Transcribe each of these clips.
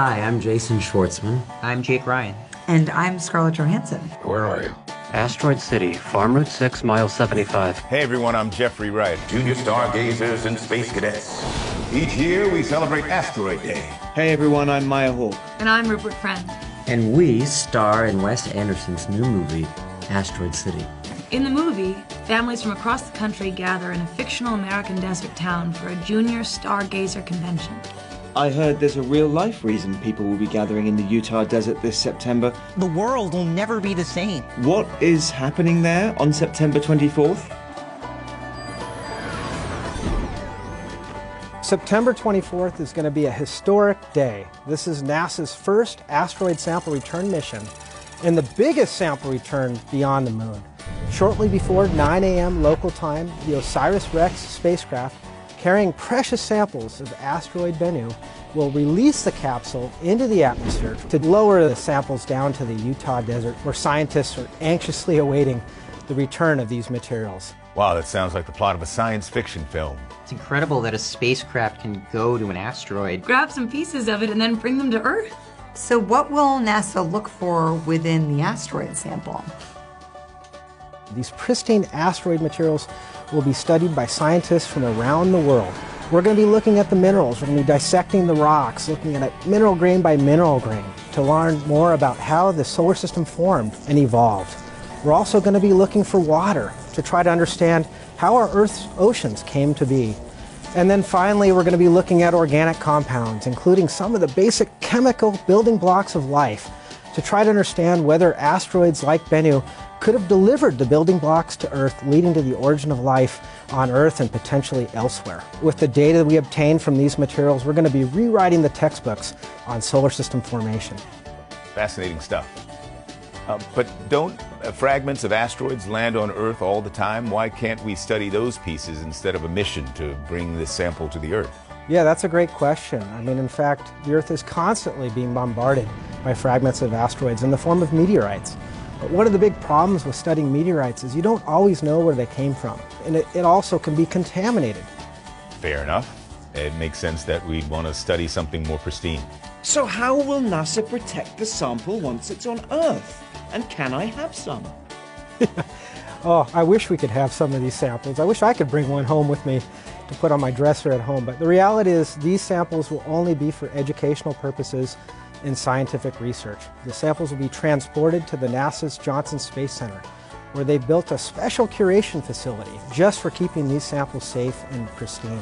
Hi, I'm Jason Schwartzman. I'm Jake Ryan. And I'm Scarlett Johansson. Where are you? Asteroid City, Farm Route 6, Mile 75. Hey everyone, I'm Jeffrey Wright. Junior stargazers and space cadets. Each year we celebrate Asteroid Day. Hey everyone, I'm Maya Hawke. And I'm Rupert Friend. And we star in Wes Anderson's new movie, Asteroid City. In the movie, families from across the country gather in a fictional American desert town for a junior stargazer convention. I heard there's a real-life reason people will be gathering in the Utah desert this September. The world will never be the same. What is happening there on September 24th? September 24th is going to be a historic day. This is NASA's first asteroid sample return mission and the biggest sample return beyond the moon. Shortly before 9 a.m. local time, the OSIRIS-REx spacecraft carrying precious samples of asteroid Bennu will release the capsule into the atmosphere to lower the samples down to the Utah desert, where scientists are anxiously awaiting the return of these materials. Wow, that sounds like the plot of a science fiction film. It's incredible that a spacecraft can go to an asteroid, grab some pieces of it, and then bring them to Earth. So what will NASA look for within the asteroid sample? These pristine asteroid materials will be studied by scientists from around the world. We're going to be looking at the minerals, we're going to be dissecting the rocks, looking at it mineral grain by mineral grain to learn more about how the solar system formed and evolved. We're also going to be looking for water to try to understand how our Earth's oceans came to be. And then finally, we're going to be looking at organic compounds, including some of the basic chemical building blocks of life, to try to understand whether asteroids like Bennu could have delivered the building blocks to Earth, leading to the origin of life on Earth and potentially elsewhere. With the data we obtained from these materials, we're going to be rewriting the textbooks on solar system formation. Fascinating stuff. But don't fragments of asteroids land on Earth all the time? Why can't we study those pieces instead of a mission to bring this sample to the Earth? Yeah, that's a great question. I mean, in fact, the Earth is constantly being bombarded by fragments of asteroids in the form of meteorites. But one of the big problems with studying meteorites is you don't always know where they came from, and it also can be contaminated. Fair enough. It makes sense that we'd want to study something more pristine. So how will NASA protect the sample once it's on Earth? And can I have some? Oh, I wish we could have some of these samples. I wish I could bring one home with me to put on my dresser at home. But the reality is these samples will only be for educational purposes in scientific research. The samples will be transported to the NASA's Johnson Space Center, where they built a special curation facility just for keeping these samples safe and pristine.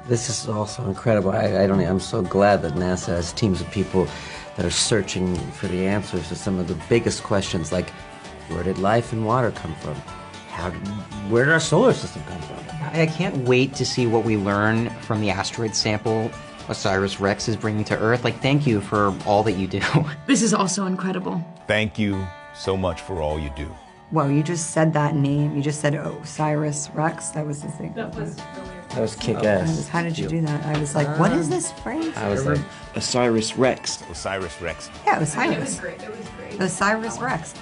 This is also incredible. I'm so glad that NASA has teams of people that are searching for the answers to some of the biggest questions, like where did life and water come from? Where did our solar system come from? I can't wait to see what we learn from the asteroid sample OSIRIS-REx is bringing to Earth. Thank you for all that you do. This is also incredible. Thank you so much for all you do. Well, you just said that name. You just said OSIRIS-REx. That was the thing. That was That was kick-ass. How did you do that? I was like, what is this phrase? I was like, OSIRIS-REx. OSIRIS-REx. Yeah, OSIRIS. It was great. It was great. OSIRIS-REx.